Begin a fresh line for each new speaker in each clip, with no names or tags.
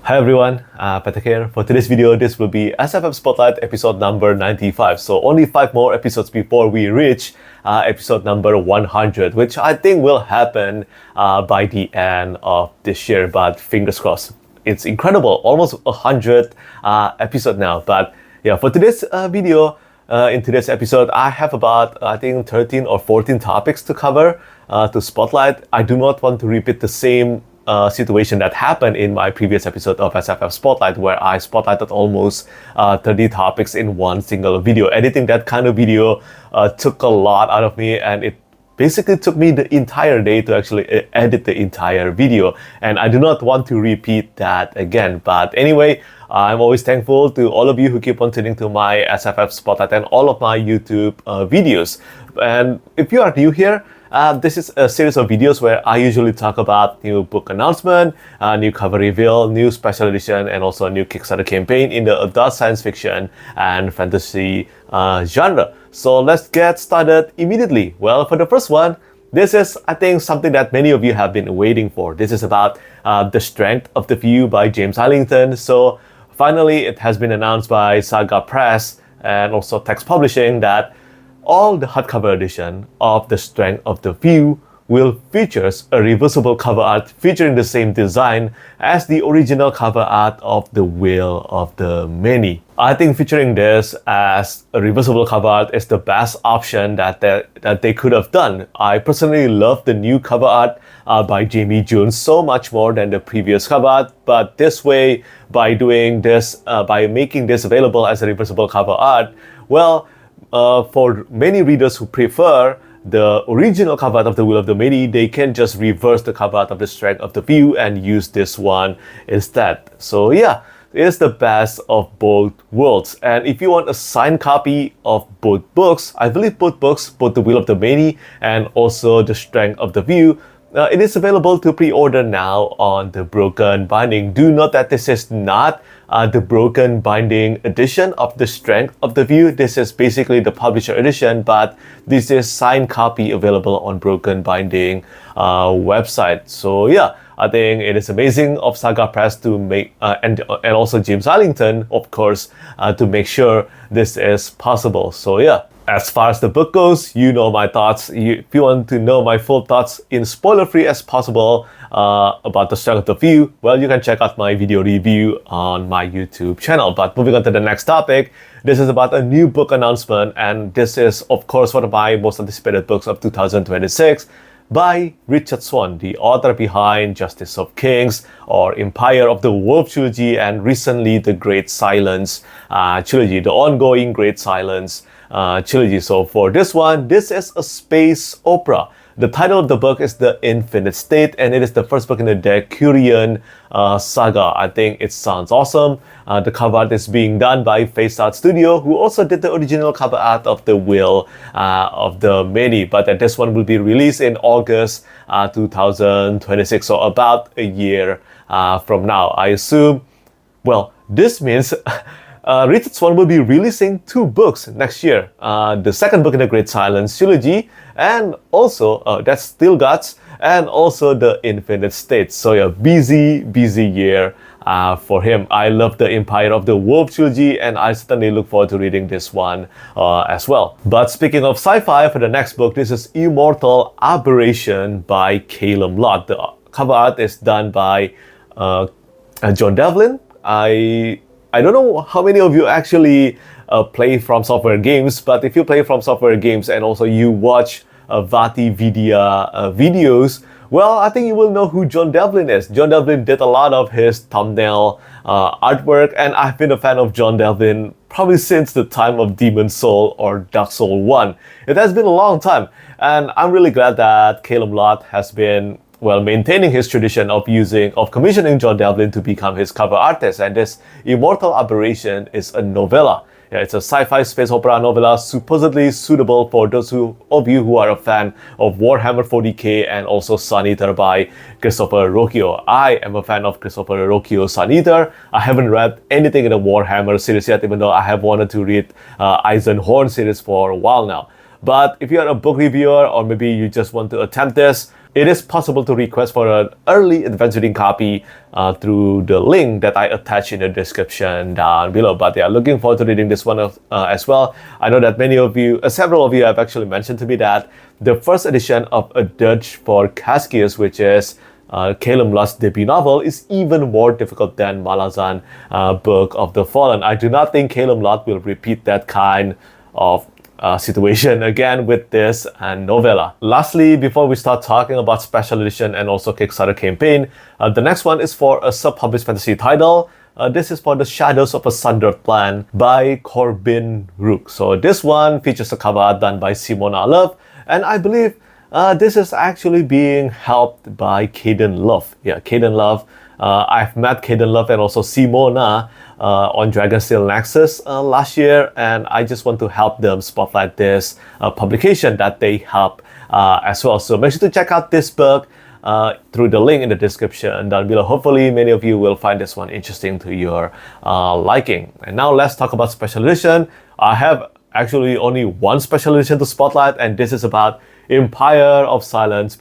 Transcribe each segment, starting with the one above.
Hi everyone, Patrick here. For today's video, this will be SFF Spotlight episode number 95. So only 5 more episodes before we reach episode number 100, which I think will happen by the end of this year, but fingers crossed. It's incredible, almost 100 episode now. But yeah, for today's video, in today's episode, I have about, I think, 13 or 14 topics to cover to spotlight. I do not want to repeat the same situation that happened in my previous episode of SFF Spotlight, where I spotlighted almost 30 topics in one single video. Editing that kind of video took a lot out of me, and it basically took me the entire day to actually edit the entire video, and I do not want to repeat that again. But anyway, I'm always thankful to all of you who keep on tuning to my SFF Spotlight and all of my YouTube videos. And if you are new here, this is a series of videos where I usually talk about new book announcement, new cover reveal, new special edition, and also a new Kickstarter campaign in the adult science fiction and fantasy genre. So let's get started immediately. Well, for the first one, this is, I think, something that many of you have been waiting for. This is about The Strength of the View by James Islington. So finally, it has been announced by Saga Press and also Text Publishing that all the hardcover edition of The Strength of the View will feature a reversible cover art featuring the same design as the original cover art of The Will of the Many. I think featuring this as a reversible cover art is the best option that they could have done. I personally love the new cover art by Jaime Jones so much more than the previous cover art, but this way, by doing this, by making this available as a reversible cover art, well, for many readers who prefer the original cover art of The Will of the Many, they can just reverse the cover art of The Strength of the View and use this one instead. So yeah, it's the best of both worlds. And if you want a signed copy of both books, I believe both books, both The Will of the Many and also The Strength of the View, it is available to pre-order now on the Broken Binding. Do note that this is not the Broken Binding edition of The Strength of the View. This is basically the publisher edition, but this is signed copy available on Broken Binding website. So yeah, I think it is amazing of Saga Press to make, and also James Islington, of course, to make sure this is possible. So yeah. As far as the book goes, you know my thoughts. If you want to know my full thoughts in spoiler-free as possible about The Strength of the View, well, you can check out my video review on my YouTube channel. But moving on to the next topic, this is about a new book announcement, and this is, of course, one of my most anticipated books of 2026 by Rachelt Swan, the author behind Justice of Kings or Empire of the Wolf trilogy, and recently the Great Silence trilogy, the ongoing Great Silence trilogy. So for this one, this is a space opera. The title of the book is The Infinite State, and it is the first book in the Decurion saga. I think it sounds awesome. The cover art is being done by Faceout Studio, who also did the original cover art of The Will of the Many, but that this one will be released in August 2026, so about a year from now, I assume. Well, this means Rachelt Swan will be releasing 2 books next year. The second book in the Great Silence trilogy, and also that's Still Guts, and also The Infinite State. So yeah, busy year for him. I love the Empire of the Wolf trilogy, and I certainly look forward to reading this one as well. But speaking of sci-fi, for the next book, this is Immortal Aberration by Calum Lott. The cover art is done by John Devlin. I don't know how many of you actually play From Software games, but if you play From Software games and also you watch Vati Vidya videos, well, I think you will know who John Devlin is. John Devlin did a lot of his thumbnail artwork, and I've been a fan of John Devlin probably since the time of Demon Soul or Dark Soul 1. It has been a long time, and I'm really glad that Calum Lott has been, well, maintaining his tradition of commissioning John Devlin to become his cover artist. And this Immortal Aberration is a novella. Yeah, it's a sci-fi space opera novella supposedly suitable for those of you who are a fan of Warhammer 40k and also Sun Eater by Christopher Ruocchio. I am a fan of Christopher Ruocchio's Sun Eater. I haven't read anything in the Warhammer series yet, even though I have wanted to read Eisenhorn series for a while now. But if you are a book reviewer, or maybe you just want to attempt this, it is possible to request for an early advanced reading copy through the link that I attach in the description down below. But yeah, looking forward to reading this one as well. I know that many of you, several of you have actually mentioned to me that the first edition of A Dirge for Caskius, which is Calum Lott's debut novel, is even more difficult than Malazan Book of the Fallen. I do not think Calum Lott will repeat that kind of situation again with this novella. Lastly, before we start talking about special edition and also Kickstarter campaign, the next one is for a sub-published fantasy title. This is for The Shadows of a Sundered Plan by Corbin Rook. So this one features a cover art done by Simona Love, and I believe this is actually being helped by Caden Love. Yeah, Caden Love. I've met Caden Love and also Simona on Dragonsteel Nexus last year, and I just want to help them spotlight this publication that they help as well. So make sure to check out this book through the link in the description down below. Hopefully many of you will find this one interesting to your liking. And now let's talk about special edition. I have actually only one special edition to spotlight, and this is about Empire of Silence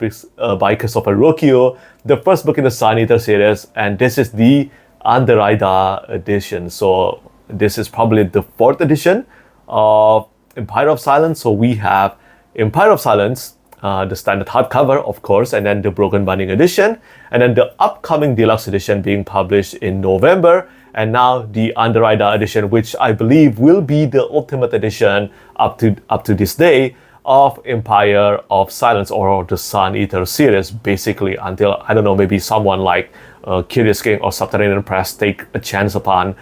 by Christopher Ruocchio, the first book in the Sun Eater series, and this is the Anderida edition. So this is probably the 4th edition of Empire of Silence. So we have Empire of Silence, the standard hardcover, of course, and then the Broken Binding edition, and then the upcoming deluxe edition being published in November, and now the Anderida edition, which I believe will be the ultimate edition up to this day of Empire of Silence, or the Sun Eater series, basically, until, I don't know, maybe someone like Curious King or Subterranean Press take a chance upon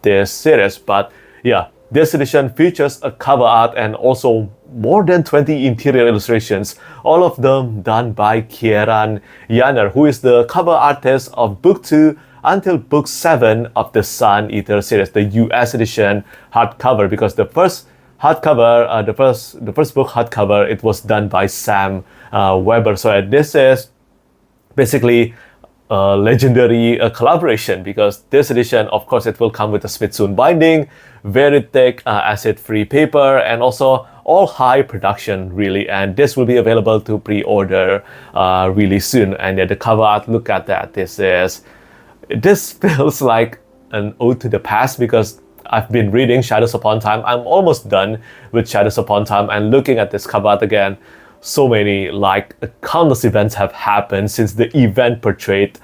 this series. But yeah, this edition features a cover art and also more than 20 interior illustrations, all of them done by Kieran Yanner, who is the cover artist of Book 2 until Book 7 of the Sun Eater series, the US edition hardcover, because the first hardcover, the first book hardcover, it was done by Sam Weber. So this is basically a legendary collaboration, because this edition, of course, it will come with a Smithsoon binding, very thick acid-free paper, and also all high production, really. And this will be available to pre-order really soon. And yeah, the cover art, look at that. This feels like an ode to the past, because I've been reading Shadows Upon Time. I'm almost done with Shadows Upon Time, and looking at this cover art again, so many, like, countless events have happened since the event portrayed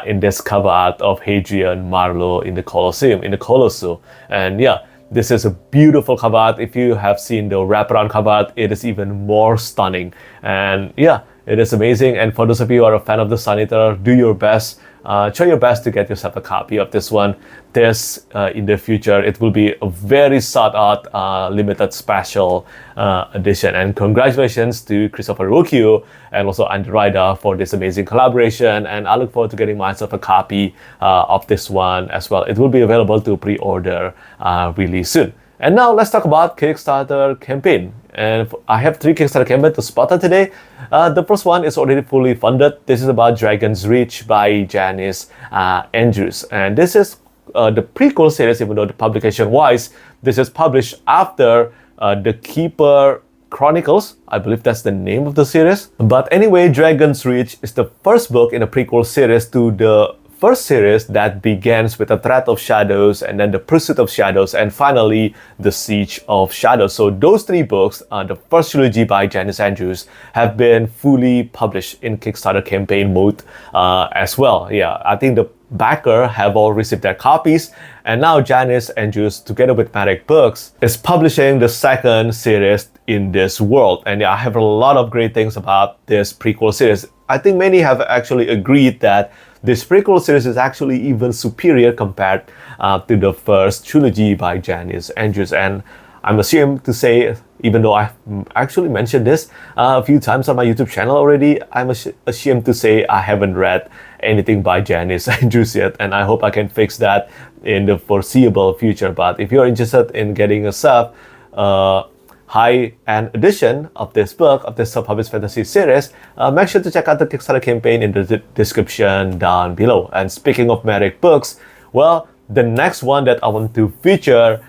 in this cover art of Hadrian Marlowe in the Colosseum, in the Colosseum. And yeah, this is a beautiful cover art. If you have seen the wraparound cover art, it is even more stunning. And yeah, it is amazing. And for those of you who are a fan of the Sun Eater, do your best. Try your best to get yourself a copy of this one. In the future, it will be a very sought out limited special edition. And congratulations to Christopher Ruocchio and also Anderida for this amazing collaboration. And I look forward to getting myself a copy of this one as well. It will be available to pre-order really soon. And now let's talk about Kickstarter campaign. And I have 3 Kickstarter campaigns to spotlight today. The first one is already fully funded. This is about Dragon's Reach by Janice Andrews. And this is the prequel series, even though the publication-wise, this is published after The Keeper Chronicles. I believe that's the name of the series. But anyway, Dragon's Reach is the first book in a prequel series to the first series that begins with a threat of shadows, and then the pursuit of shadows, and finally the siege of shadows. So those 3 books, the first trilogy by Janice Andrews, have been fully published in Kickstarter campaign mode as well. Yeah, I think the backer have all received their copies, and now Janice Andrews, together with Marek Books, is publishing the second series in this world. And yeah, I have a lot of great things about this prequel series. I think many have actually agreed that this prequel series is actually even superior compared to the first trilogy by Janice Andrews. And I'm ashamed to say, even though I've actually mentioned this a few times on my YouTube channel already, I'm ashamed to say I haven't read anything by Janice Andrews yet, and I hope I can fix that in the foreseeable future. But if you're interested in getting a high-end edition of this book, of this sub-published fantasy series, make sure to check out the Kickstarter campaign in the description down below. And speaking of Marek Books, well, the next one that I want to feature,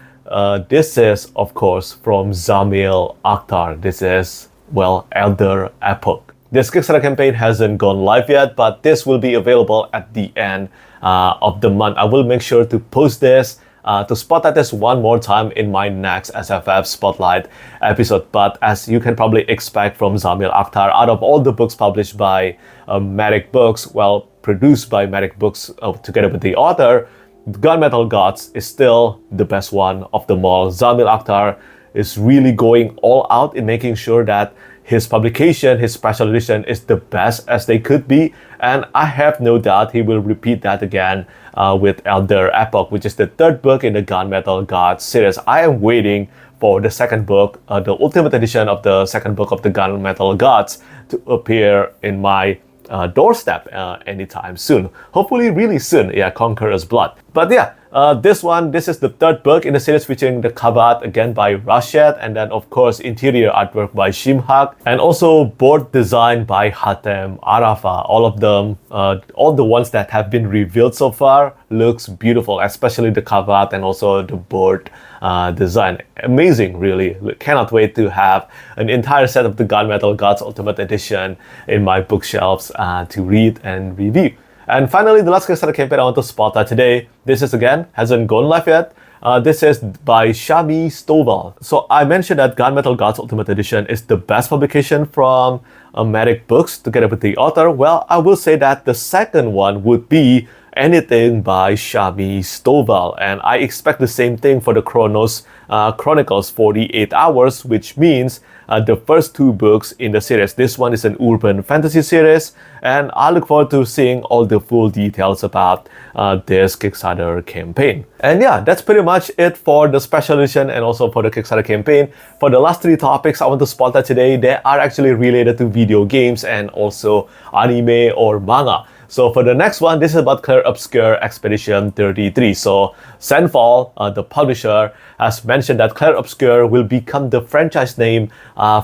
this is, of course, from Zamil Akhtar. This is, well, Elder Epoch. This Kickstarter campaign hasn't gone live yet, but this will be available at the end of the month. I will make sure to post this to spotlight this one more time in my next SFF Spotlight episode. But as you can probably expect from Zamil Akhtar, out of all the books published by Matic Books, well, produced by Matic Books together with the author, Gunmetal Gods is still the best one of them all. Zamil Akhtar is really going all out in making sure that his publication, his special edition, is the best as they could be, and I have no doubt he will repeat that again with Elder Epoch, which is the third book in the Gunmetal Gods series. I am waiting for the second book, the ultimate edition of the second book of the Gunmetal Gods, to appear in my doorstep anytime soon. Hopefully really soon, yeah, Conqueror's Blood. But yeah, this is the third book in the series featuring the cover art again by Rashed, and then of course interior artwork by Shimhaq, and also board design by Hatem Arafa. All of them, all the ones that have been revealed so far looks beautiful, especially the cover art and also the board design. Amazing, really. Cannot wait to have an entire set of the Gunmetal Gods Ultimate Edition in my bookshelves to read and review. And finally, the last Kickstarter campaign I want to spotlight today. This is again, hasn't gone live yet. This is by Shami Stovall. So I mentioned that Gunmetal Gods Ultimate Edition is the best publication from Matic Books together with the author. Well, I will say that the second one would be anything by Shami Stovall, and I expect the same thing for the Chronos Chronicles 48 Hours, which means the first two books in the series. This one is an urban fantasy series, and I look forward to seeing all the full details about this Kickstarter campaign. And yeah, that's pretty much it for the special edition and also for the Kickstarter campaign. For the last three topics I want to spotlight today, they are actually related to video games and also anime or manga. So for the next one, this is about Clair Obscur Expedition 33. So Sandfall, the publisher, has mentioned that Clair Obscur will become the franchise name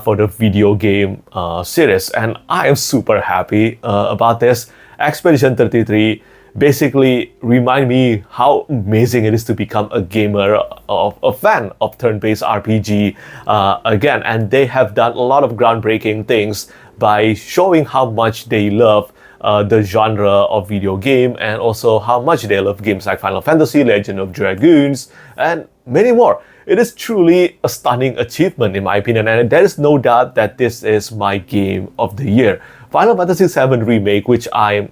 for the video game series. And I am super happy about this. Expedition 33 basically remind me how amazing it is to become a gamer, a fan of turn-based RPG again. And they have done a lot of groundbreaking things by showing how much they love the genre of video game, and also how much they love games like Final Fantasy, Legend of Dragoons, and many more. It is truly a stunning achievement in my opinion, and there is no doubt that this is my game of the year. Final Fantasy VII Remake, which I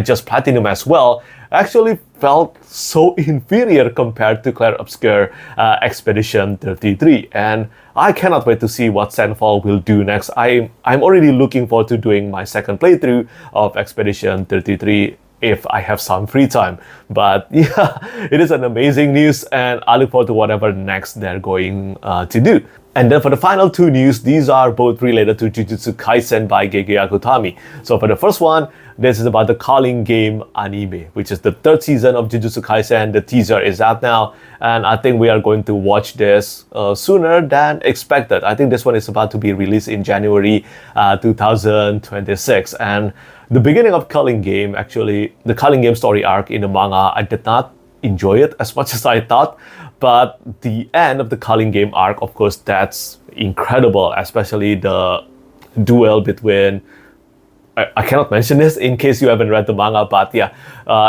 just platinum as well, actually felt so inferior compared to Clair Obscur Expedition 33, and I cannot wait to see what Sandfall will do next. I'm already looking forward to doing my second playthrough of Expedition 33 if I have some free time. But yeah, it is an amazing news, and I look forward to whatever next they're going to do. And then for the final two news, these are both related to Jujutsu Kaisen by Gege Akutami. So for the first one, this is about the Calling Game anime, which is the third season of Jujutsu Kaisen. The teaser is out now, and I think we are going to watch this sooner than expected. I think this one is about to be released in January 2026. And the beginning of Calling Game, actually, the Calling Game story arc in the manga, I did not enjoy it as much as I thought. But the end of the Calling Game arc, of course, that's incredible, especially the duel between... I cannot mention this in case you haven't read the manga, but yeah,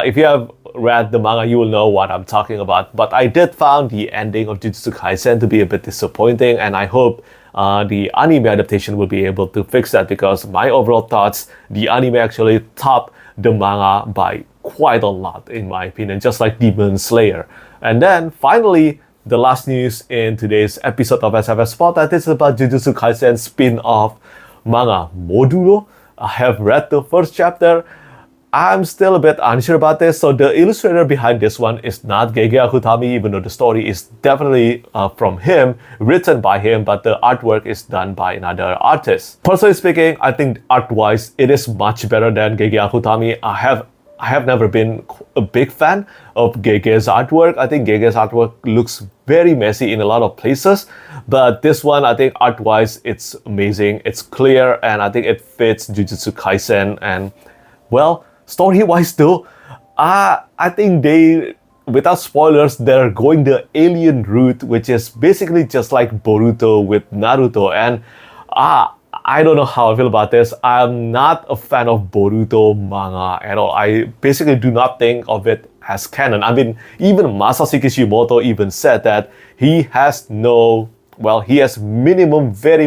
if you have read the manga, you will know what I'm talking about. But I did found the ending of Jujutsu Kaisen to be a bit disappointing, and I hope the anime adaptation will be able to fix that, because my overall thoughts, the anime actually topped the manga by quite a lot, in my opinion, just like Demon Slayer. And then finally, the last news in today's episode of SFF Spotlight is about Jujutsu Kaisen spin-off manga Modulo. I have read the first chapter. I'm still a bit unsure about this. So the illustrator behind this one is not Gege Akutami, even though the story is definitely from him, written by him, but the artwork is done by another artist. Personally speaking, I think art-wise, it is much better than Gege Akutami. I have never been a big fan of Gege's artwork. I think Gege's artwork looks very messy in a lot of places, but this one, I think art-wise, it's amazing. It's clear, and I think it fits Jujutsu Kaisen. And well, story-wise though, I think they, without spoilers, they're going the alien route, which is basically just like Boruto with Naruto. And I don't know how I feel about this. I'm not a fan of Boruto manga at all. I basically do not think of it as canon. I mean, even Masashi Kishimoto even said that he has very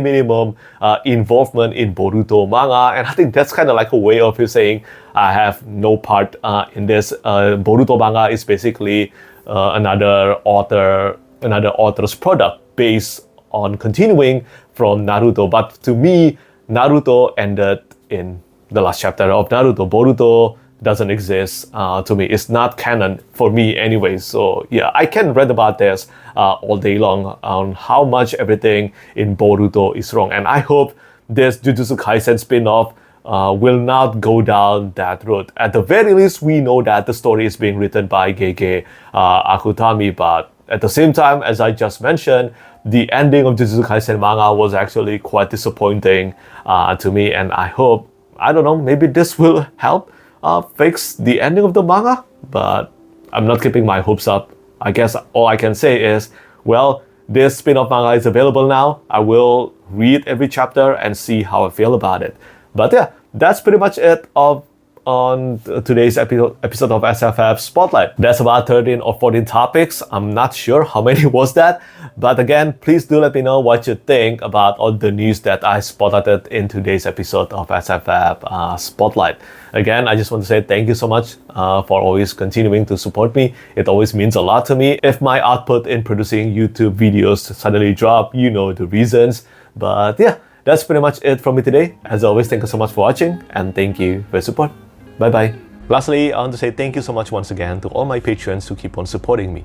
minimum involvement in Boruto manga, and I think that's kind of like a way of him saying, I have no part in this. Boruto manga is basically another author's product based on continuing from Naruto. But to me, Naruto ended in the last chapter of Naruto. Boruto doesn't exist to me. It's not canon for me anyway. So yeah, I can read about this all day long on how much everything in Boruto is wrong. And I hope this Jujutsu Kaisen spin-off will not go down that road. At the very least, we know that the story is being written by Gege Akutami, but at the same time, as I just mentioned, the ending of Jujutsu Kaisen manga was actually quite disappointing to me, and I hope, I don't know, maybe this will help fix the ending of the manga, but I'm not keeping my hopes up. I guess all I can say is, well, this spin-off manga is available now. I will read every chapter and see how I feel about it. But yeah, that's pretty much it on today's episode of SFF Spotlight. That's about 13 or 14 topics. I'm not sure how many was that. But again, please do let me know what you think about all the news that I spotlighted in today's episode of SFF Spotlight. Again, I just want to say thank you so much for always continuing to support me. It always means a lot to me. If my output in producing YouTube videos suddenly drop, you know the reasons. But yeah, that's pretty much it from me today. As always, thank you so much for watching, and thank you for your support. Bye bye. Lastly, I want to say thank you so much once again to all my patrons who keep on supporting me.